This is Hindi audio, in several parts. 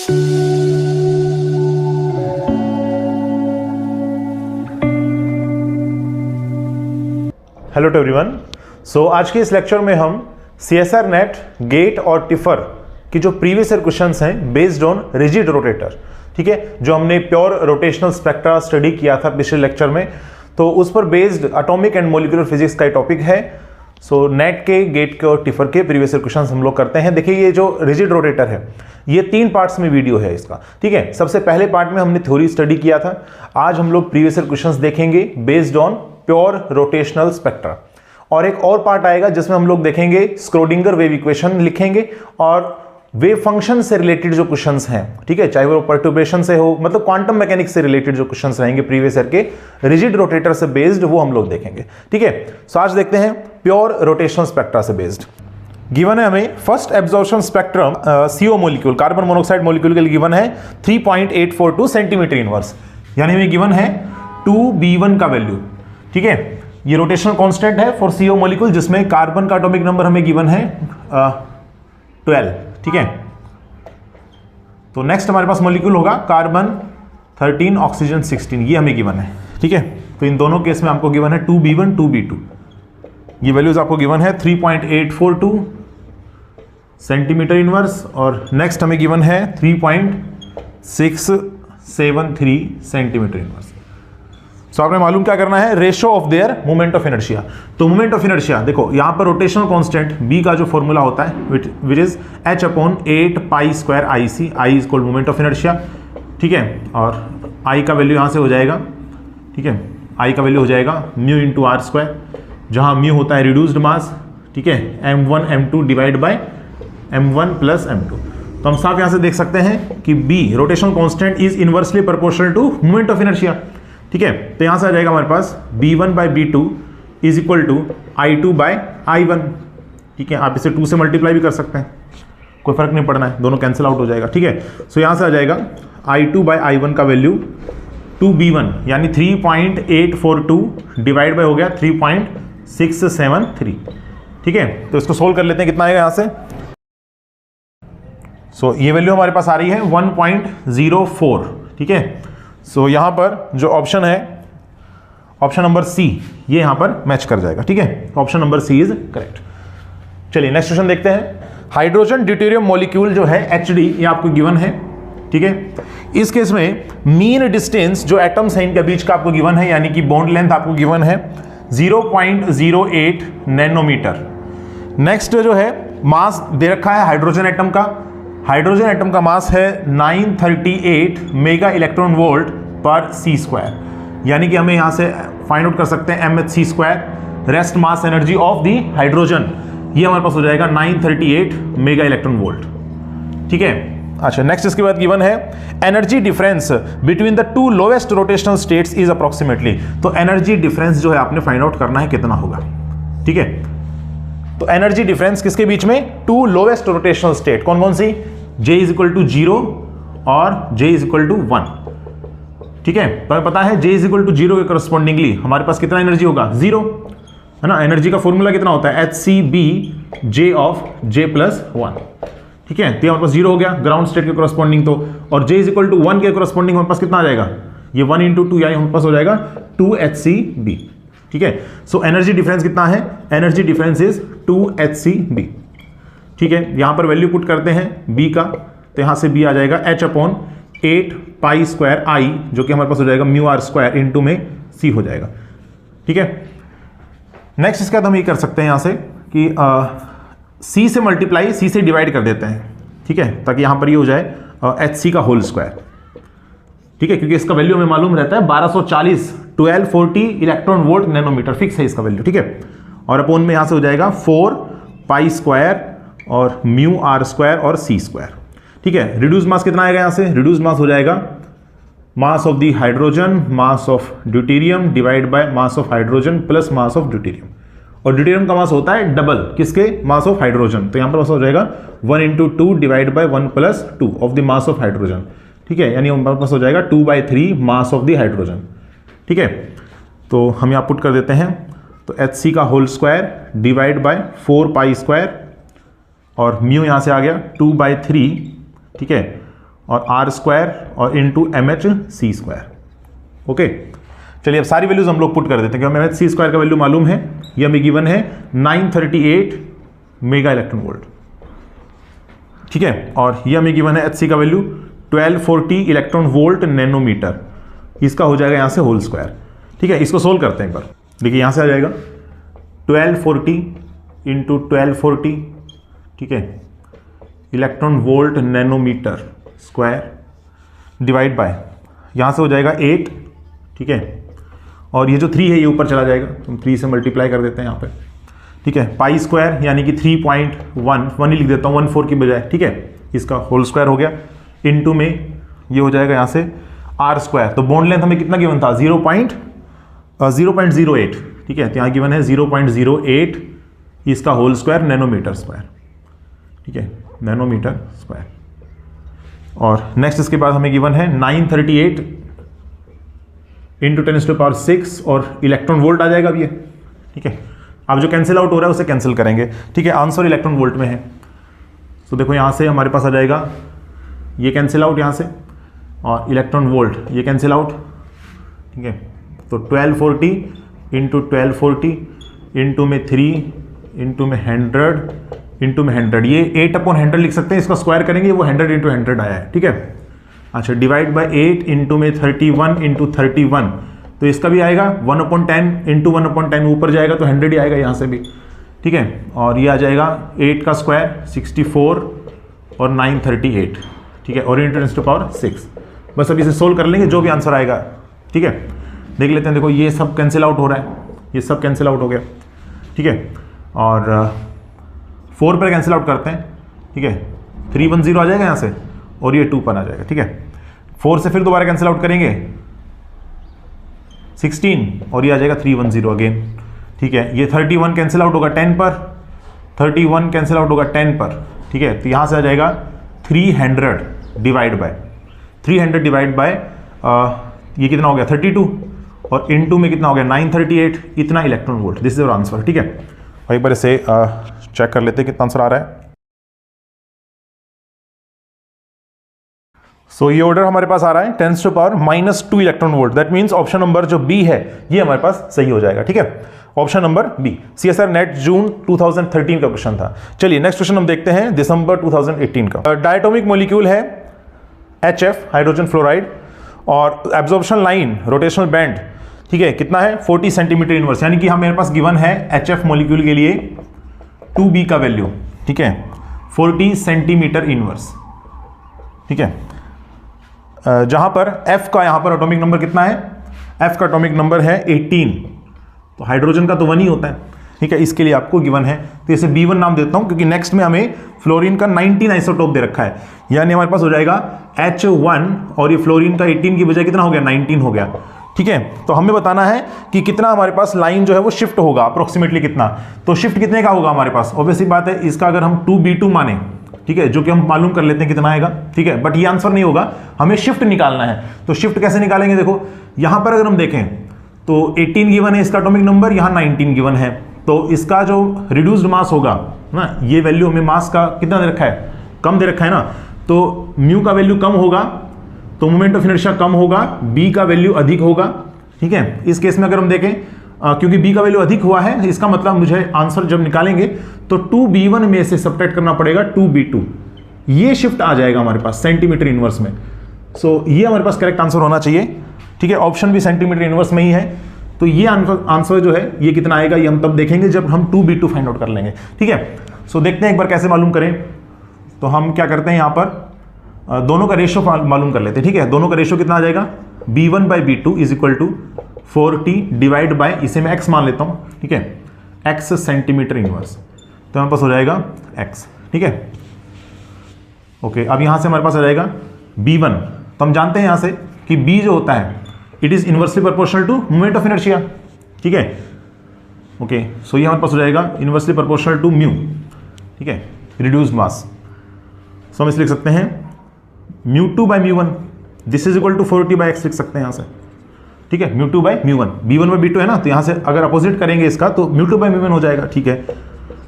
Hello to everyone. सो आज के इस लेक्चर में हम CSR नेट, गेट और टिफर की जो प्रीवियस ईयर क्वेश्चंस हैं बेस्ड ऑन रिजिड रोटेटर, ठीक है, जो हमने प्योर रोटेशनल स्पेक्ट्रा स्टडी किया था पिछले लेक्चर में, तो उस पर based atomic and molecular physics का टॉपिक है। सो नेट के, गेट के और टिफर के प्रीवियस ईयर क्वेश्चंस हम लोग करते हैं। देखिए ये जो रिजिड रोटेटर है ये 3 पार्ट्स में वीडियो है इसका, ठीक है। सबसे पहले पार्ट में हमने थ्योरी स्टडी किया था। आज हम लोग प्रीवियस ईयर क्वेश्चंस देखेंगे based on pure rotational spectra, और एक और पार्ट आएगा जिसमें हम लोग देखेंगे स्क्रोडिंगर वेव इक्वेशन लिखेंगे और वेव फंक्शन से रिलेटेड जो क्वेश्चंस हैं, ठीक है, चाहे वो पर्टर्बेशन से हो, मतलब क्वांटम मैकेनिक्स से रिलेटेड जो क्वेश्चंस रहेंगे प्रीवियस ईयर के रिजिड रोटेटर से बेस्ड, वो हम लोग देखेंगे, ठीक है। सो आज देखते हैं प्योर रोटेशनल स्पेक्ट्रा से बेस्ड। गिवन है हमें first absorption spectrum CO molecule, carbon monoxide molecule के लिए गिवन है 3.842 सेंटीमीटर इनवर्स, यानी हमें गिवन है 2B1 का वैल्यू, ठीक है। ये रोटेशनल कांस्टेंट है फॉर CO मोलिक्यूल, जिसमें कार्बन का एटॉमिक नंबर हमें गिवन है 12, ठीक है। तो नेक्स्ट हमारे पास मोलिक्यूल होगा कार्बन 13, ऑक्सीजन 16, ये हमें गिवन है, ठीक है। तो इन दोनों केस में आपको गिवन है 2B1 2B2, ये वैल्यूज आपको गिवन है 3.842 सेंटीमीटर इनवर्स, और नेक्स्ट हमें गिवन है 3.673 सेंटीमीटर इनवर्स। सो आपने मालूम क्या करना है, ratio of their moment of inertia. तो मोमेंट ऑफ इनर्शिया देखो, यहां पर रोटेशनल कांस्टेंट B का जो फॉर्मूला होता है which is H/8π²IC, I is called moment of inertia, ठीक है। और I का वैल्यू यहां से हो जाएगा, ठीक है, I का वैल्यू हो जाएगा म्यू इंटू R², जहां म्यू होता है रिड्यूस्ड मास, ठीक है, M1 M2 divide by M1 plus M2। तो हम साफ यहां से देख सकते हैं कि B rotational constant is inversely proportional to moment of inertia, ठीक है। तो यहां से आ जाएगा हमारे पास B1 by B2 is equal to I2 by I1, ठीक है। आप इसे 2 से मल्टीप्लाई भी कर सकते हैं, कोई फर्क नहीं पड़ना है, दोनों कैंसिल आउट हो जाएगा, ठीक है। सो यहां से आ जाएगा I2 बाई I1 का वैल्यू 2B1 यानी 3.842 डिवाइड बाय हो गया 3.673, ठीक है। तो इसको सोल्व कर लेते हैं, कितना आएगा यहां से। सो ये वैल्यू हमारे पास आ रही है 1.04, ठीक है। सो यहां पर जो ऑप्शन है, ऑप्शन नंबर C, ये यहां पर मैच कर जाएगा, ठीक है। Option number C is correct. चलिए नेक्स्ट क्वेश्चन देखते हैं। हाइड्रोजन ड्यूटेरियम मॉलिक्यूल जो है HD, ये आपको गिवन है, ठीक है। इस केस में मीन डिस्टेंस जो एटम्स हैं इनके बीच का आपको गिवन है, यानी कि बॉन्ड लेंथ आपको गिवन है 0.08 नैनोमीटर। नेक्स्ट जो है मास दे रखा है हाइड्रोजन एटम का, हाइड्रोजन एटम का मास है 938 मेगा इलेक्ट्रॉन वोल्ट पर C², यानी कि हमें यहां से फाइंड आउट कर सकते हैं mH² rest mass energy of the hydrogen, ये हमारे पास हो जाएगा 938 मेगा इलेक्ट्रॉन वोल्ट, ठीक है। अच्छा, नेक्स्ट इसके बाद गिवन है energy difference between the 2 lowest rotational states is approximately. तो एनर्जी डिफरेंस जो है आपने फाइंड आउट करना है कितना होगा, ठीक है। तो एनर्जी डिफरेंस किसके बीच में, 2 लोएस्ट रोटेशनल स्टेट, कौन कौन सी, J इज इक्वल टू 0 और J इज इक्वल टू 1, ठीक है। तो हमें पता है J इज इक्वल टू 0 के करस्पॉन्डिंगली हमारे पास कितना एनर्जी होगा, 0, है ना। एनर्जी का फॉर्मूला कितना होता है, HCB J of J plus 1, ठीक है। तो हमारे पास 0 हो गया ग्राउंड स्टेट के करस्पॉन्डिंग, तो और J इज इक्वल टू 1 के करस्पॉन्डिंग हमारे पास कितना आ जाएगा, ये 1 इंटू 2 यानी हमारे पास हो जाएगा 2HCB, ठीक है। सो एनर्जी डिफरेंस कितना है, एनर्जी डिफरेंस इज 2HCB, ठीक है। यहां पर वैल्यू पुट करते हैं B का, तो यहां से B आ जाएगा H/8π²I, जो कि हमारे पास हो जाएगा म्यू R² इंटू में C हो जाएगा, ठीक है। नेक्स्ट इसके बाद हम ये कर सकते हैं यहां से कि C से मल्टीप्लाई C से डिवाइड कर देते हैं, ठीक है, ताकि यहां पर ये हो जाए HC का होल स्क्वायर, ठीक है, क्योंकि इसका वैल्यू हमें मालूम रहता है 1240 इलेक्ट्रॉन वोल्ट नैनोमीटर, फिक्स है इसका वैल्यू, ठीक है। और अपोन में यहां से हो जाएगा 4π² और म्यू R² और C², ठीक है। रिड्यूस मास कितना आएगा यहां से, रिड्यूस मास हो जाएगा mass of the hydrogen mass of deuterium divide by mass of hydrogen plus mass of deuterium, और ड्यूटेरियम का मास होता है डबल किसके, मास ऑफ हाइड्रोजन। तो यहां पर मास हो जाएगा 1 into 2 divide by 1 plus 2 of the mass of hydrogen, ठीक है, यानी हमारे पास हो जाएगा 2/3 मास ऑफ द हाइड्रोजन, ठीक है। तो हम यहाँ पुट कर देते हैं, तो HC का होल स्क्वायर डिवाइड बाय 4π² और म्यू यहाँ से आ गया 2/3, ठीक है, और आर स्क्वायर और into M H C square. Okay, चलिए अब सारी वैल्यूज हम लोग पुट कर देते हैं, क्योंकि एम एच सी स्क्वायर का वैल्यू मालूम है, ये हमें गिवन है 938 मेगा इलेक्ट्रॉन वोल्ट, ठीक है। और ये हमें गिवन है एच सी का वैल्यू 1240 इलेक्ट्रॉन वोल्ट नैनोमीटर, इसका हो जाएगा यहाँ से होल स्क्वायर, ठीक है। इसको सोल्व करते हैं एक बार, देखिए यहाँ से आ जाएगा 1240 इंटू 1240, ठीक है, electron volt nanometre square divide by, यहाँ से हो जाएगा 8, ठीक है, और ये जो 3 है ये ऊपर चला जाएगा, हम 3 से मल्टीप्लाई कर देते हैं यहाँ पे, ठीक है। पाई स्क्वायर यानी कि 3.1 ही लिख देता हूँ 14 की बजाय, ठीक है, इसका होल स्क्वायर हो गया, इनटू में ये हो जाएगा यहाँ से आर स्क्वायर। तो बॉन्ड लेंथ हमें कितना गिवन था 0.08, ठीक है, तो यहाँ गिवन है 0.08, इसका होल स्क्वायर नैनोमीटर स्क्वायर, ठीक है, नैनोमीटर स्क्वायर। और नेक्स्ट इसके बाद हमें गिवन है 938 इंटू 10⁶, और इलेक्ट्रॉन वोल्ट आ जाएगा अब ये, ठीक है। अब जो कैंसिल आउट हो रहा है उसे कैंसिल करेंगे, ठीक है, आंसर इलेक्ट्रॉन वोल्ट में है। तो देखो यहाँ से हमारे पास आ जाएगा ये कैंसिल आउट यहाँ से, और इलेक्ट्रॉन वोल्ट ये कैंसिल आउट, ठीक है। तो 1240 इंटू 1240 इंटू में 3 इंटू में 100 इंटू में 100, ये 8/100 लिख सकते हैं, इसका स्क्वायर करेंगे वो 100 इंटू 100 आया है, ठीक है। अच्छा, डिवाइड बाय 8 इंटू में 31 इंटू 31, तो इसका भी आएगा 1/10 इंटू 1/10, ऊपर जाएगा तो 100 ही आएगा यहाँ से भी, ठीक है। और ये आ जाएगा 8 का स्क्वायर 64 और 938, ठीक है, और इंटू 10⁶। बस अब इसे सोल्व कर लेंगे, जो भी आंसर आएगा, ठीक है। देख लेते हैं, देखो ये सब कैंसिल आउट हो रहा है, ये सब कैंसिल आउट हो गया, ठीक है। और 4 पर कैंसिल आउट करते हैं, ठीक है, 310 आ जाएगा यहाँ से, और ये 2 पर आ जाएगा, ठीक है। 4 से फिर दोबारा कैंसिल आउट करेंगे 16, और ये आ जाएगा 310 अगेन, ठीक है। ये 31 कैंसिल आउट होगा 10 पर, 31 कैंसिल आउट होगा 10 पर, ठीक है। तो यहाँ से आ जाएगा 300 डिवाइड बाय 300 डिवाइड बाय ये कितना हो गया 32, और इनटू में कितना हो गया 938, इतना electron volt, this is your answer, ठीक है। और एक बार इसे चेक कर लेते हैं कितना आंसर आ रहा है। सो ये ऑर्डर हमारे पास आ रहा है 10⁻⁻² electron volt, that means option number जो बी है ये हमारे पास सही हो जाएगा, ठीक है, option number B. CSIR NET June 2013 का क्वेश्चन था। चलिए नेक्स्ट क्वेश्चन हम देखते हैं दिसंबर 2018 का। डायटोमिक मॉलिक्यूल है HF हाइड्रोजन फ्लोराइड, और एब्जॉर्प्शन लाइन रोटेशनल बैंड, ठीक है, कितना है 40 सेंटीमीटर इनवर्स, यानी कि हम मेरे पास गिवन है HF मॉलिक्यूल के लिए 2B का वैल्यू, ठीक है, 40 सेंटीमीटर इनवर्स, ठीक है। जहां पर F का यहां पर एटॉमिक नंबर कितना है, F का एटॉमिक नंबर है 18, तो हाइड्रोजन का तो 1 ही होता है, ठीक है, इसके लिए आपको गिवन है, तो इसे B1 नाम देता हूं, क्योंकि नेक्स्ट में हमें फ्लोरीन का 19 आइसोटोप दे रखा है, यानी हमारे पास हो जाएगा H1, और ये फ्लोरीन का 18 की बजाय कितना हो गया 19 हो गया, ठीक है। तो हमें बताना है कि कितना हमारे पास लाइन जो है वो शिफ्ट होगा, अप्रोक्सीमेटली कितना, तो शिफ्ट कितने का होगा हमारे पास, ऑब्वियसली बात है, इसका अगर हम 2B2 माने, ठीक है, जो कि हम मालूम कर लेते हैं कितना आएगा, ठीक है, बट ये आंसर नहीं होगा, हमें शिफ्ट निकालना है। तो शिफ्ट कैसे निकालेंगे, देखो यहां पर अगर हम देखें तो 18 गिवन है इसका एटॉमिक नंबर, यहां 19 गिवन है, तो इसका जो रिड्यूस्ड मास होगा ना, ये वैल्यू हमें मास का कितना दे रखा है, कम दे रखा है ना, तो म्यू का वैल्यू कम होगा तो मोमेंट ऑफ इनर्शिया कम होगा, बी का वैल्यू अधिक होगा, ठीक है। इस केस में अगर हम देखें क्योंकि बी का वैल्यू अधिक हुआ है, इसका मतलब मुझे आंसर जब निकालेंगे तो 2B1 में से सब्ट्रैक्ट करना पड़ेगा 2B2, ये शिफ्ट आ जाएगा हमारे पास सेंटीमीटर इनवर्स में। सो ये हमारे पास करेक्ट आंसर होना चाहिए, ठीक है, ऑप्शन भी सेंटीमीटर इनवर्स में ही है, तो ये आंसर जो है ये कितना आएगा ये हम तब देखेंगे जब हम 2B2 फाइंड आउट कर लेंगे, ठीक है। सो देखते हैं एक बार कैसे मालूम करें। तो हम क्या करते हैं, यहाँ पर दोनों का रेशियो मालूम कर लेते हैं, ठीक है। दोनों का रेशियो कितना आ जाएगा, B1/B2 is equal to 40 divide by, इसे मैं x मान लेता हूं, ठीक है, x सेंटीमीटर इनवर्स, तो हमारे पास हो जाएगा x, ठीक है। ओके, अब यहां से हमारे पास आ जाएगा B1, तो हम जानते हैं यहां से कि B जो होता है it is inversely proportional to moment of inertia, ठीक है। ओके, सो ये हमारे पास हो जाएगा इनवर्सली प्रोपोर्शनल टू म्यू, ठीक है, रिड्यूस्ड मास। सो हम इसे लिख सकते हैं μ2/μ1, this is equal to 40/x लिख सकते हैं यहां से, ठीक है, μ2/μ1, B1/B2 है ना, तो यहां से अगर अपोजिट करेंगे इसका तो μ2/μ1 हो जाएगा, ठीक है।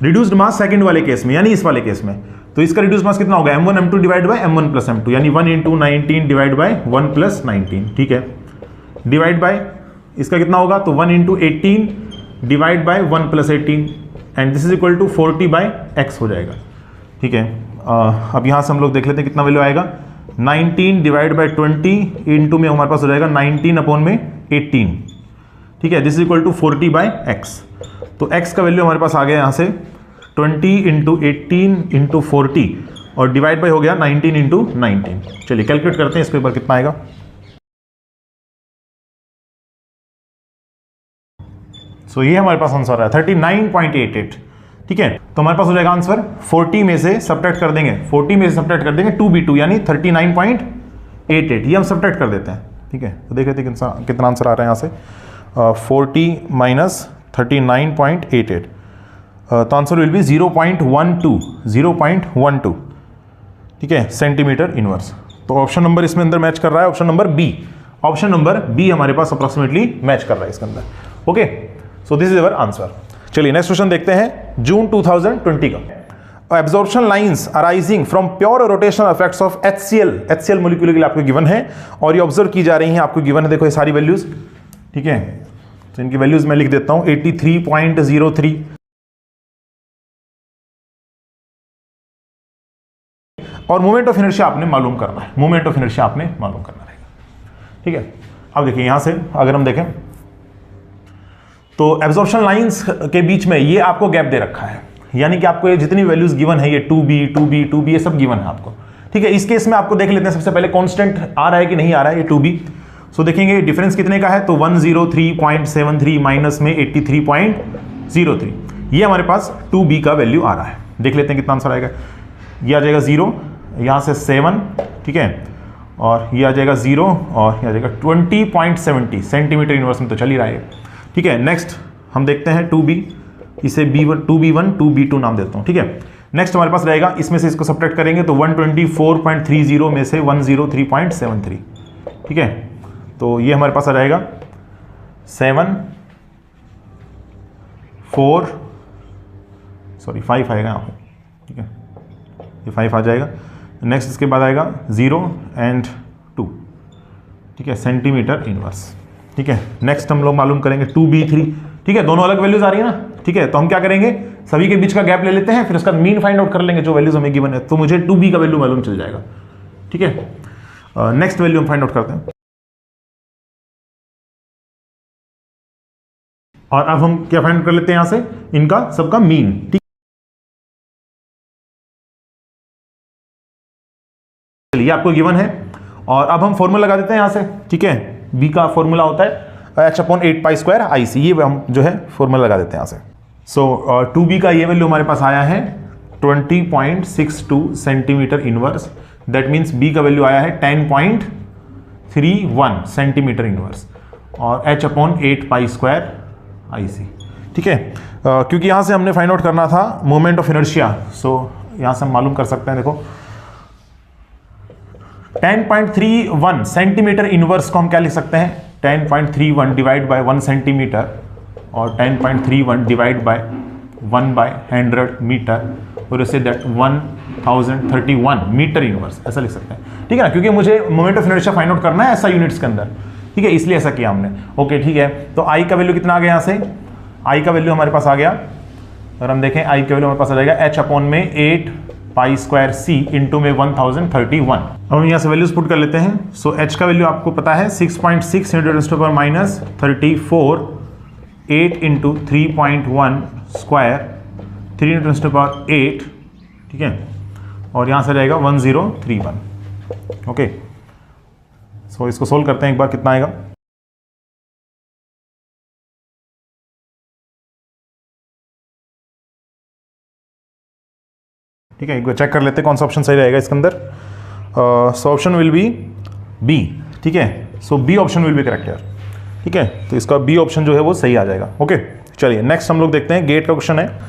रिड्यूस्ड मास सेकंड वाले केस में, यानी इस वाले केस में, तो इसका रिड्यूस्ड मास कितना होगा, m1 m2 divide by m1 plus m2, यानी 1 इंटू 19 डिवाइड बाय 1 प्लस 19, ठीक है, डिवाइड बाय इसका कितना होगा, तो 1 into 18 divide by 1 plus 18 and this is equal to 40 by x हो जाएगा, ठीक है। अब यहाँ से हम लोग देख लेते हैं कितना वैल्यू आएगा, 19 डिवाइड बाय 20 इंटू में हमारे पास हो जाएगा 19 अपॉन में 18, ठीक है, this is equal to 40 by x। तो x का वैल्यू हमारे पास आ गया यहाँ से 20 इंटू 18 इंटू 40 और डिवाइड बाय हो गया 19 इंटू 19। चलिए कैलकुलेट करते हैं इसके ऊपर कितना आएगा। सो ये हमारे पास आंसर है 39.88, ठीक है। तो हमारे पास हो जाएगा आंसर 40 में से सब्ट्रैक्ट कर देंगे, 40 में से सब्ट्रैक्ट कर देंगे 2b2 यानी 39.88, ये हम सब्ट्रैक्ट कर देते हैं, ठीक है। तो देख लेते हैं कितना आंसर आ रहा है यहाँ से, 40 माइनस 39.88, तो आंसर विल बी 0.12, ठीक है, सेंटीमीटर इनवर्स। तो ऑप्शन नंबर इसमें अंदर मैच कर रहा है, option number B, option number B हमारे पास अप्रोक्सीमेटली मैच कर रहा है इसके अंदर, okay. So this is our answer. चलिए नेक्स्ट क्वेश्चन देखते हैं, जून 2020 का। Absorption lines arising from pure rotational effects of HCl molecule के लिए आपको गिवन है और ये ऑब्जर्व की जा रही हैं, आपको गिवन है, देखो ये सारी वैल्यूज, ठीक है। तो इनकी वैल्यूज मैं लिख देता हूं, 83.03 और मोमेंट ऑफ इनर्शिया आपने मालूम करना है, मोमेंट ऑफ इनर्शिया आपने मालूम करना रहेगा, ठीक है। अब देखिए यहां से अगर हम देखें तो एब्जॉर्प्शन लाइंस के बीच में ये आपको गैप दे रखा है, यानी कि आपको ये जितनी वैल्यूज गिवन है, ये 2b ये सब गिवन है आपको, ठीक है। इस केस में आपको देख लेते हैं सबसे पहले कांस्टेंट आ रहा है कि नहीं आ रहा है, ये 2b। सो देखेंगे डिफरेंस कितने का है, तो 103.73 माइनस में 83.03, ये हमारे पास 2b का वैल्यू आ रहा है। देख लेते हैं कितना आंसर आएगा, ये आ जाएगा 0, यहाँ से 7, ठीक है, और ये आ जाएगा 0 और ये आ जाएगा 20.70 सेंटीमीटर इनवर्स में तो चल ही रहा है, ठीक है। नेक्स्ट हम देखते हैं 2b, इसे b1 2b1 2b2 नाम देता हूँ, ठीक है। नेक्स्ट हमारे पास रहेगा, इसमें से इसको सब्ट्रैक्ट करेंगे तो 124.30 में से 103.73, ठीक है। तो ये हमारे पास आ जाएगा 5 आएगा यहाँ पे, ठीक है, ये 5 आ जाएगा। नेक्स्ट इसके बाद आएगा 0 एंड 2, ठीक है, सेंटीमीटर इनवर्स, ठीक है। नेक्स्ट हम लोग मालूम करेंगे 2b3, ठीक है, दोनों अलग वैल्यूज आ रही है ना, ठीक है। तो हम क्या करेंगे, सभी के बीच का गैप ले लेते हैं, फिर उसका मीन फाइंड आउट कर लेंगे जो वैल्यूज हमें गिवन है, तो मुझे 2b का वैल्यू मालूम चल जाएगा, ठीक है। नेक्स्ट वैल्यू हम फाइंड आउट करते हैं और अब हम क्या फाइंड कर लेते हैं यहां से, इनका सबका मीन, ठीक। चलिए आपको गिवन है और अब हम फॉर्मूला लगा देते हैं यहां से, ठीक है। b का फॉर्मूला होता है h/8π² IC, ये हम जो है फॉर्मूला लगा देते हैं यहां से। सो 2b का ये वैल्यू हमारे पास आया है 20.62 centimetre inverse, that means b का वैल्यू आया है 10.31 सेंटीमीटर इनवर्स और h/8π² IC, ठीक है। क्योंकि यहां से हमने फाइंड आउट करना था मोमेंट ऑफ इनर्शिया, सो यहां से हम मालूम कर सकते हैं, देखो 10.31 सेंटीमीटर इनवर्स को हम क्या लिख सकते हैं, 10.31 डिवाइड बाय 1 सेंटीमीटर और 10.31 डिवाइड बाय 1/100 मीटर और इससे दैट 1031 मीटर इनवर्स, ऐसा लिख सकते हैं, ठीक है ना, क्योंकि मुझे moment of inertia find out करना है ऐसा यूनिट्स के अंदर, ठीक है, इसलिए ऐसा किया हमने, ओके, ठीक है। तो आई का वैल्यू कितना आ गया, यहाँ से आई का वैल्यू हमारे पास आ गया, अगर हम देखें आई का वैल्यू हमारे पास आ जाएगा h/8π² इंटू में 1031। अब हम यहाँ से वैल्यूज पुट कर लेते हैं। सो h का वैल्यू आपको पता है 6.6 × 10⁻34, 8 इंटू 3.1 स्क्वायर 3 × 10⁸, ठीक है, और यहाँ से जाएगा 1031, ओके। सो इसको सोल्व करते हैं एक बार, कितना आएगा, ठीक है, एक बार चेक कर लेते हैं कौन सा ऑप्शन सही रहेगा इसके अंदर। So option will be B, ठीक है। So B option will be correct यार, ठीक है। तो इसका बी ऑप्शन जो है वो सही आ जाएगा, ओके। चलिए नेक्स्ट हम लोग देखते हैं, गेट का क्वेश्चन है,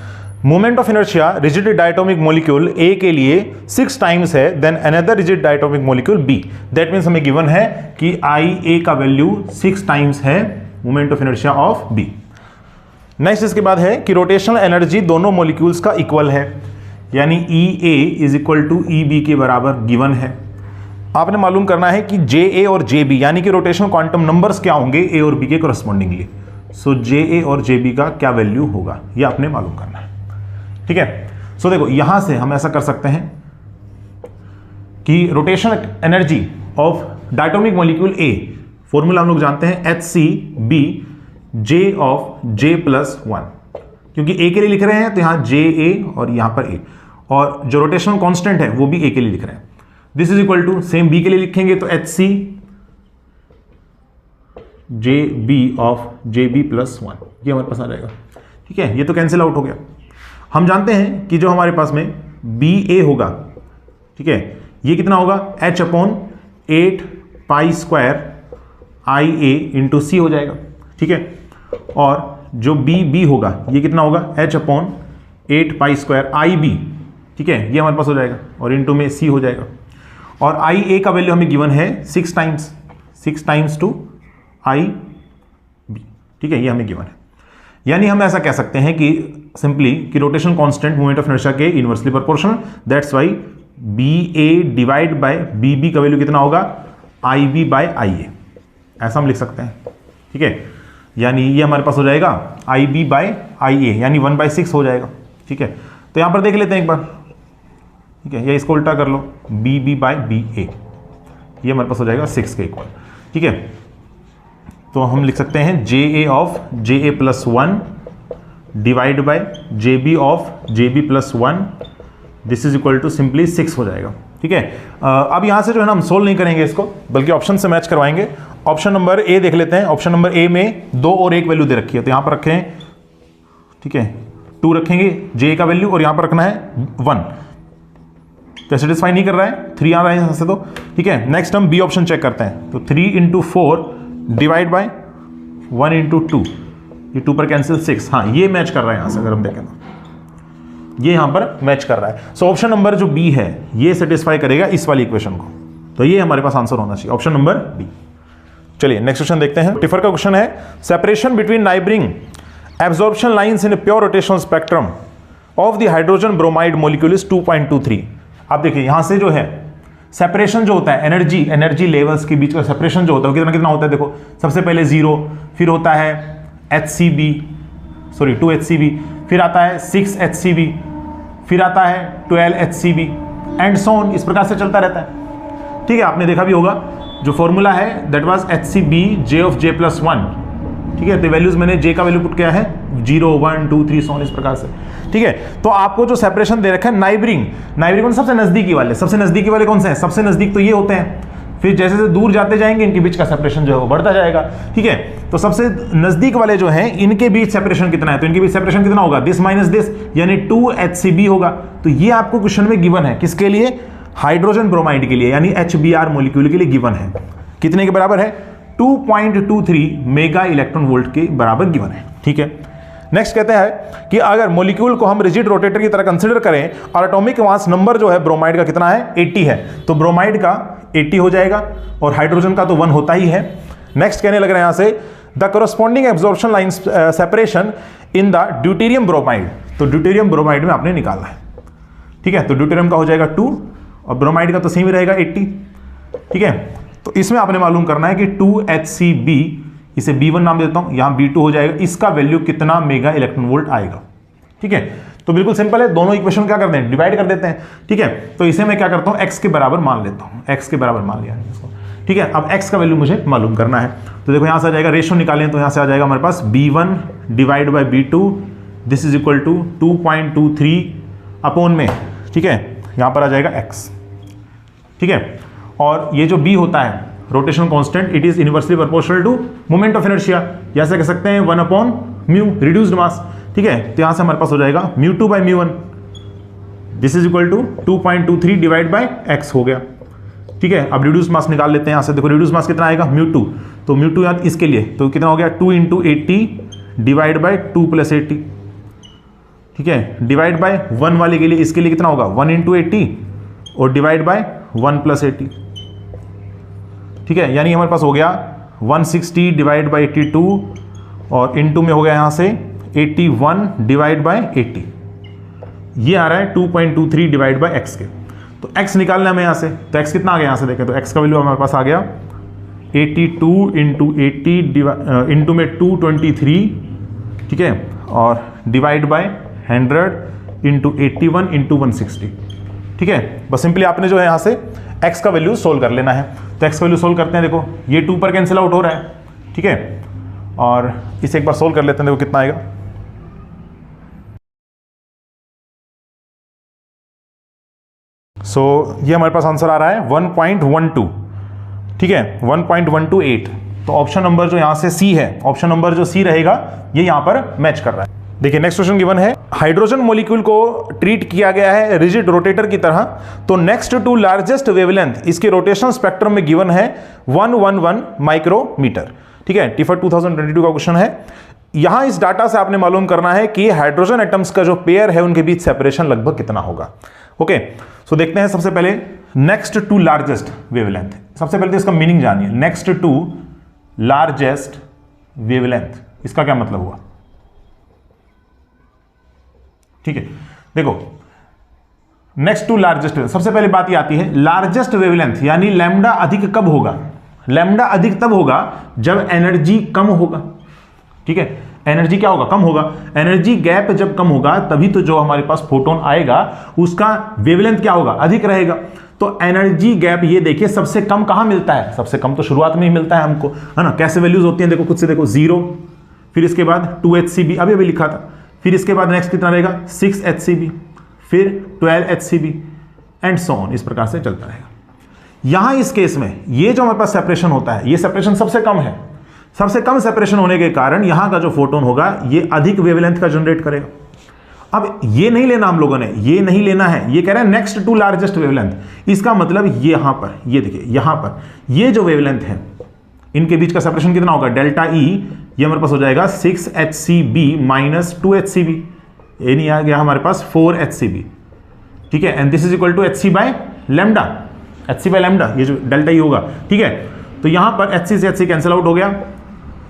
moment of inertia rigid diatomic molecule A के लिए 6 टाइम्स है then another rigid diatomic molecule B, that means हमें गिवन है कि आई ए का वैल्यू 6 टाइम्स है moment of inertia of B, next इसके बाद है कि रोटेशनल एनर्जी दोनों मॉलिक्यूल्स का इक्वल है, यानी E A is equal to E B के बराबर गिवन है। आपने मालूम करना है कि जे ए और जे बी यानी कि रोटेशनल क्वांटम नंबर्स क्या होंगे ए और बी के करस्पॉन्डिंगली। सो जे ए और जे बी का क्या वैल्यू होगा ये आपने मालूम करना है, ठीक है। सो देखो यहां से हम ऐसा कर सकते हैं कि rotational energy of diatomic molecule A, formula हम लोग जानते हैं HCB J of J plus 1, क्योंकि ए के लिए लिख रहे हैं तो यहां जे ए और यहां पर ए, और जो रोटेशनल कांस्टेंट है वो भी ए के लिए लिख रहे हैं। This is equal to same B के लिए लिखेंगे तो HC JB of JB plus 1, ये हमारे पास आ जाएगा, ठीक है। ये तो कैंसिल आउट हो गया। हम जानते हैं कि जो हमारे पास में BA होगा, ठीक है, ये कितना होगा H upon 8 pi square IA into C हो जाएगा, ठीक है। और जो BB होगा ये कितना होगा H upon 8 pi square IB, ठीक है, ये हमारे पास हो जाएगा और इंटू में C हो जाएगा। और IA का वैल्यू हमें गिवन है 6 टाइम्स टू IB, ठीक है, ये हमें गिवन है। यानी हम ऐसा कह सकते हैं कि सिंपली कि rotation constant moment of inertia के inversely proportional, that's why BA divide by BB का वैल्यू कितना होगा IB बाय IA, ऐसा हम लिख सकते हैं, ठीक है। यानी ये हमारे पास हो जाएगा IB बाय IA यानी 1/6 हो जाएगा, ठीक है। तो यहां पर देख लेते हैं एक बार, ठीक है, या इसको उल्टा कर लो BB बाय BA, ये हमारे पास हो जाएगा 6 के इक्वल, ठीक है। तो हम लिख सकते हैं JA of JA plus 1 divide by JB of JB plus 1, this is equal to simply 6 हो जाएगा, ठीक है। अब यहां से जो है ना हम सोल्व नहीं करेंगे इसको, बल्कि ऑप्शन से मैच करवाएंगे। ऑप्शन नंबर ए देख लेते हैं। ऑप्शन नंबर ए में 2 और 1 वैल्यू दे रखी है, तो यहां पर रखें, ठीक है, 2 रखेंगे JA का वैल्यू और यहां पर रखना है 1, तो सेटिस्फाई नहीं कर रहा है, 3 आ रहा है यहां से, तो ठीक है। नेक्स्ट हम बी ऑप्शन चेक करते हैं, तो 3 इंटू 4 डिवाइड बाय 1 इंटू 2, ये 2 पर कैंसिल 6, हाँ ये मैच कर रहा है यहां से, अगर हम देखें तो ये यहां पर मैच कर रहा है। सो ऑप्शन नंबर जो बी है ये सेटिस्फाई करेगा इस वाली इक्वेशन को, तो ये हमारे पास आंसर होना चाहिए, ऑप्शन नंबर बी। चलिए नेक्स्ट क्वेश्चन देखते हैं। टिफर का क्वेश्चन है, separation between neighbouring absorption lines in a pure rotational spectrum of the hydrogen bromide molecule is 2.23। आप देखिए यहां से जो है सेपरेशन जो होता है एनर्जी लेवल्स के बीच का सेपरेशन जो होता है कितना कितना होता है। देखो सबसे पहले 0, फिर होता है 2HCB, फिर आता है 6HCB, फिर आता है 12HCB एंड सो ऑन, इस प्रकार से चलता रहता है, ठीक है। आपने देखा भी होगा जो फॉर्मूला है that was HCB J of J plus 1, ठीक है। तो वैल्यूज मैंने J का वैल्यू पुट किया है 0, 1, 2, 3 सो ऑन, इस प्रकार से, ठीक है। तो आपको जो सेपरेशन दे रखा है नाइबरिंग सबसे नजदीकी वाले कौन से हैं, सबसे नजदीक तो ये होते हैं, फिर जैसे जैसे दूर जाते जाएंगे इनके बीच का सेपरेशन जो है वो बढ़ता जाएगा, ठीक है। तो सबसे नजदीक वाले जो हैं इनके बीच सेपरेशन कितना है, तो इनके बीच सेपरेशन कितना होगा, दिस माइनस दिस, यानी 2HCB होगा। तो ये आपको क्वेश्चन में गिवन है, किसके लिए, हाइड्रोजन ब्रोमाइड के लिए, यानी HBr मॉलिक्यूल के लिए गिवन है। कितने के बराबर है, 2.23 मेगा इलेक्ट्रॉन वोल्ट के बराबर गिवन है, ठीक है। नेक्स्ट कहते हैं कि अगर मॉलिक्यूल को हम रिजिड रोटेटर की तरह कंसीडर करें और एटॉमिक मास नंबर जो है ब्रोमाइड का कितना है, 80 है, तो ब्रोमाइड का 80 हो जाएगा और हाइड्रोजन का तो 1 होता ही है। नेक्स्ट कहने लग रहे हैं यहां से the corresponding absorption line separation in the deuterium bromide, तो ड्यूटेरियम ब्रोमाइड में आपने निकालना है, ठीक है। तो ड्यूटेरियम का हो जाएगा 2 और ब्रोमाइड का तो सेम ही रहेगा 80, ठीक है। तो इसमें आपने मालूम करना है कि 2HCB, इसे B1 नाम देता हूं, यहां B2 हो जाएगा, इसका वैल्यू कितना मेगा इलेक्ट्रॉन वोल्ट आएगा, ठीक है। तो बिल्कुल सिंपल है, दोनों इक्वेशन क्या करते हैं, डिवाइड कर देते हैं, ठीक है। तो इसे मैं क्या करता हूं, x के बराबर मान लेता हूं, x के बराबर मान लिया इसको, ठीक है। अब x का वैल्यू मुझे मालूम करना है, तो देखो यहां से आ जाएगा, रेशियो निकालें तो यहां से आ जाएगा हमारे पास B1 divide by B2, this is equal to 2.23 upon में, ठीक है, यहां पर आ जाएगा x, ठीक है। और ये जो B होता है rotational constant, it is inversely proportional to moment of inertia, या ऐसे कह सकते हैं 1 अपॉन म्यू रिड्यूस्ड मास, ठीक है। तो यहां से हमारे पास हो जाएगा μ2 by μ1, this is equal to 2.23 divide by x हो गया, ठीक है। अब रिड्यूस्ड मास निकाल लेते हैं यहां से, देखो रिड्यूस्ड मास कितना आएगा, μ2, तो μ2 याद इसके लिए तो कितना हो गया 2 इंटू 80 डिवाइड बाय 2 प्लस 80, ठीक है। डिवाइड बाय 1 वाले के लिए, इसके लिए कितना होगा 1 इंटू 80 और डिवाइड बाय 1 प्लस 80, ठीक है। यानी हमारे पास हो गया 160 डिवाइड बाई 82 और इनटू में हो गया यहां से 81 डिवाइड बाय 80, ये आ रहा है 2.23 डिवाइड बाय x के। तो x निकालना है हमें यहाँ से, तो x कितना आ गया यहाँ से देखें तो x का वैल्यू हमारे पास आ गया 82 इंटू 80 इंटू में 223, ठीक है, और डिवाइड बाय 100 इंटू 81 इंटू 160, ठीक है। बस सिंपली आपने जो है यहाँ से x का वैल्यू सोल्व कर लेना है। तो x का वैल्यू सोल्व करते हैं, देखो ये 2 पर कैंसिल आउट हो रहा है, ठीक है, और इसे एक बार सोल्व कर लेते हैं, देखो कितना आएगा। ये हमारे पास आंसर आ रहा है 1.12, ठीक है, 1.128। तो ऑप्शन नंबर जो यहां से सी है, ऑप्शन नंबर जो सी रहेगा, ये यहां पर मैच कर रहा है। देखिए नेक्स्ट क्वेश्चन गिवन है, हाइड्रोजन मॉलिक्यूल को ट्रीट किया गया है रिजिड रोटेटर की तरह, तो नेक्स्ट टू लार्जेस्ट वेवलेंथ इसके रोटेशन स्पेक्ट्रम में गिवन है 111 माइक्रोमीटर, ठीक है। टिफर 2022 का क्वेश्चन है। यहां इस डाटा से आपने मालूम करना है कि हाइड्रोजन एटम्स का जो पेयर है उनके बीच सेपरेशन लगभग कितना होगा। ओके, सो देखते हैं सबसे पहले नेक्स्ट टू लार्जेस्ट वेवलेंथ। सबसे पहले तो इसका मीनिंग जानिए, नेक्स्ट टू लार्जेस्ट वेवलेंथ, इसका क्या मतलब हुआ, ठीक है। देखो नेक्स्ट टू लार्जेस्ट, सबसे पहले बात ये आती है लार्जेस्ट वेवलेंथ, यानी लैम्डा अधिक कब होगा। लैम्डा अधिक तब होगा जब एनर्जी कम होगा, ठीक है। एनर्जी क्या होगा, कम होगा। एनर्जी गैप जब कम होगा तभी तो जो हमारे पास फोटोन आएगा उसका वेवलेंथ क्या होगा, अधिक रहेगा। तो एनर्जी गैप ये देखिए सबसे कम कहां मिलता है, सबसे कम तो शुरुआत में ही मिलता है हमको, है ना। कैसे वैल्यूज होती हैं देखो खुद से देखो, 0, फिर इसके बाद 2hCb अभी अभी लिखा था, फिर इसके बाद नेक्स्ट कितना रहेगा 6hCb, फिर 12hCb एंड सो ऑन, इस प्रकार से चलता रहेगा। यहां इस केस में ये जो हमारे पास सेपरेशन होता है, ये सेपरेशन सबसे कम है। सबसे कम सेपरेशन होने के कारण यहां का जो फोटोन होगा ये अधिक वेवलेंथ का जनरेट करेगा। अब ये नहीं लेना हम लोगों ने, ये नहीं लेना है, ये कह रहे हैं नेक्स्ट टू लार्जेस्ट वेवलेंथ। इसका मतलब ये यहां पर, ये देखिए यहां पर ये जो वेवलेंथ है इनके बीच का सेपरेशन कितना होगा, डेल्टा ई, ये हमारे पास हो जाएगा 6hCb माइनस 2hCb, ये नहीं आ गया हमारे पास 4hCb, ठीक है। And this is equal to hc by lambda, hc by lambda, ये जो डेल्टा ई होगा, ठीक है। तो यहां पर hc से hc कैंसिल आउट हो गया,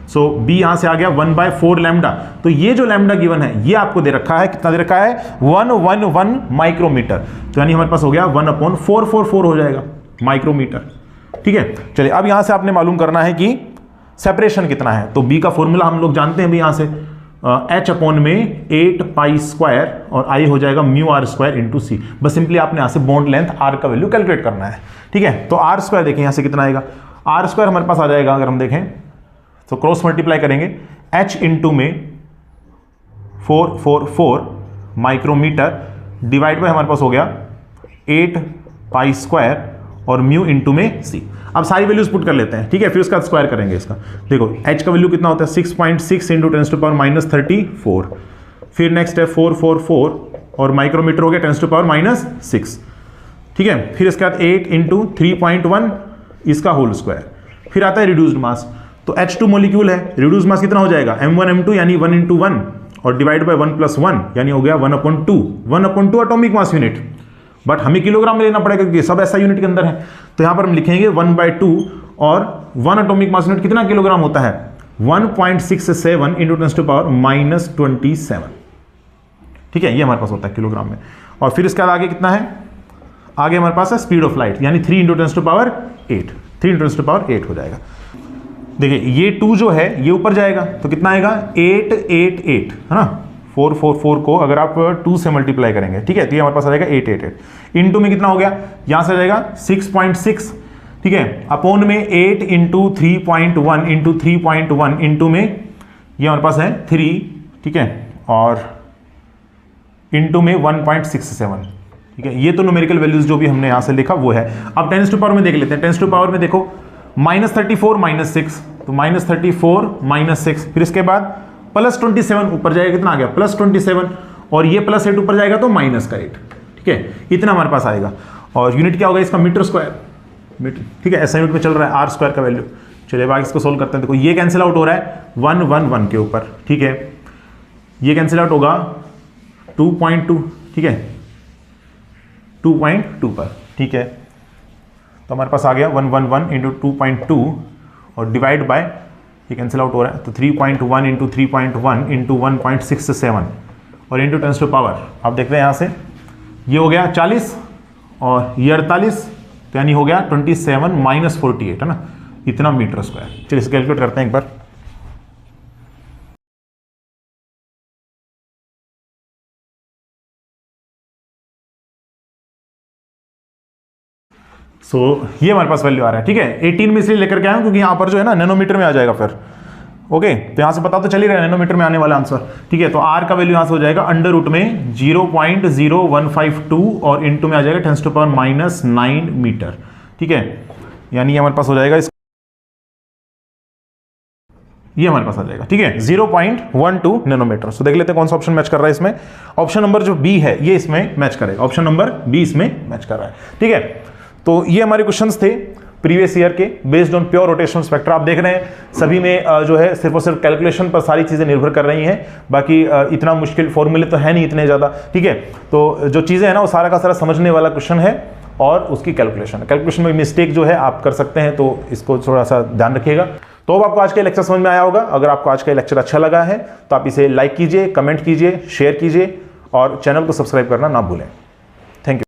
सो b यहां से आ गया 1/4 लैम्डा। तो ये जो लैम्डा गिवन है ये आपको दे रखा है, कितना दे रखा है 111 माइक्रोमीटर, तो यानी हमारे पास हो गया 1/444 हो जाएगा माइक्रोमीटर, ठीक है। चलिए अब यहां से आपने मालूम करना है कि सेपरेशन कितना है। तो b का फॉर्मूला हम लोग जानते हैं भी यहां से, h अपॉन में 8π² और I हो जाएगा μr² इंटू c। बस सिंपली आपने यहां से बॉन्ड लेंथ r का वैल्यू कैलकुलेट करना है, ठीक है। तो r² देखें यहां से कितना आएगा, r² हमारे पास आ जाएगा, अगर हम देखें तो क्रॉस मल्टीप्लाई करेंगे, h इंटू में 444 माइक्रोमीटर डिवाइड बाय हमारे पास हो गया 8π² और म्यू इंटू में c। अब सारी वैल्यूज पुट कर लेते हैं, ठीक है, फिर उसका स्क्वायर करेंगे इसका। देखो h का वैल्यू कितना होता है 6.6 इंटू 10⁻34, फिर नेक्स्ट है 444 और माइक्रोमीटर हो गया 10⁻6, ठीक है। फिर इसके बाद 8 इंटू 3.1 इसका होल स्क्वायर, फिर आता है रिड्यूस्ड मास। तो H2 मॉलिक्यूल है, रिड्यूस्ड मास कितना हो जाएगा m1 m2 यानी 1 इंटू 1 और डिवाइड बाय 1 + 1 यानी हो गया 1/2, 1/2 एटॉमिक मास यूनिट, बट हमें किलोग्राम में लेना पड़ेगा क्योंकि सब ऐसा यूनिट के अंदर है। तो यहां पर हम लिखेंगे 1/2 और 1 एटॉमिक मास यूनिट कितना किलोग्राम होता है 1.67 इंटू 10⁻27, ठीक है, ये हमारे पास होता है किलोग्राम में। और फिर इसके बाद आगे कितना है, आगे हमारे पास है स्पीड ऑफ लाइट, यानी 3 इंटू 10⁸, 3 इंटू 10⁸ हो जाएगा। देखिए ये 2 जो है ये ऊपर जाएगा तो कितना आएगा 888, है ना। 444 को अगर आप 2 से मल्टीप्लाई करेंगे, ठीक है, तो ये हमारे पास आ जाएगा 888 इंटू में कितना हो गया, यहां से आ जाएगा 6.6, ठीक है, अपॉन में 8 इंटू 3.1 इंटू 3.1 इंटू में ये हमारे पास है 3, ठीक है, और इंटू में 1.67, ठीक है। ये तो न्यूमेरिकल वैल्यूज जो भी हमने यहां से लिखा वो है। अब 10 टू पावर में देख लेते हैं। 10 टू पावर में देखो -34 -6, तो -34 -6, फिर इसके बाद +27 ऊपर जाएगा, कितना आ गया +27, और ये +8 ऊपर जाएगा तो -8, ठीक है, इतना हमारे पास आएगा। और यूनिट क्या होगा इसका मीटर स्क्वायर, मीटर, ठीक है, ऐसा यूनिट में चल रहा है r² का वैल्यू। चलिए अब इसको सोल्व करते हैं। देखो ये कैंसिल आउट हो रहा है 111 के ऊपर, ठीक है, ये कैंसिल आउट होगा 2.2, ठीक है, 2.2 पर, ठीक है। तो हमारे पास आ गया 111 इंटू 2.2 और डिवाइड बाय ये कैंसिल आउट हो रहा है, तो 3.1 इंटू 3.1 इंटू 1.67 और इंटू 10 टू पावर, आप देखते हैं यहाँ से ये हो गया 40 और ये 48, तो यानी हो गया 27 माइनस 48, है ना, इतना मीटर स्क्वायर। चलिए इसे कैलकुलेट करते हैं एक बार। ये हमारे पास वैल्यू आ रहा है, ठीक है। 18 में इसलिए लेकर के आया हूं क्योंकि यहां पर जो है ना नैनोमीटर में आ जाएगा फिर। ओके, तो यहां से पता तो चल ही रहा है नैनोमीटर में आने वाला आंसर, ठीक है। तो आर का वैल्यू यहां से हो जाएगा अंडर रूट में 0.0152 और इंटू में आ जाएगा 10 टू पावर -9 मीटर, ठीक है। यानी हमारे पास हो जाएगा ये हमारे पास आ जाएगा, ठीक है, 0.12 नैनोमीटर। सो देख लेते हैं कौन सा ऑप्शन मैच कर रहा है इसमें। ऑप्शन नंबर जो बी है ये इसमें मैच करेगा, ऑप्शन नंबर बी इसमें मैच कर रहा है, ठीक है। तो ये हमारे क्वेश्चंस थे प्रीवियस ईयर के based on pure rotational spectra. आप देख रहे हैं सभी में जो है सिर्फ और सिर्फ कैलकुलेशन पर सारी चीजें निर्भर कर रही हैं, बाकी इतना मुश्किल फॉर्मूले तो है नहीं इतने ज्यादा, ठीक है। तो जो चीजें हैं ना वो सारा का सारा समझने वाला क्वेश्चन है और उसकी कैलकुलेशन में मिस्टेक जो है आप कर सकते हैं, तो इसको थोड़ा सा ध्यान रखिएगा। तो अब आपको आज का लेक्चर समझ में आया होगा। अगर आपको आज का लेक्चर अच्छा लगा है तो आप इसे लाइक कीजिए, कमेंट कीजिए, शेयर कीजिए और चैनल को सब्सक्राइब करना ना भूलें।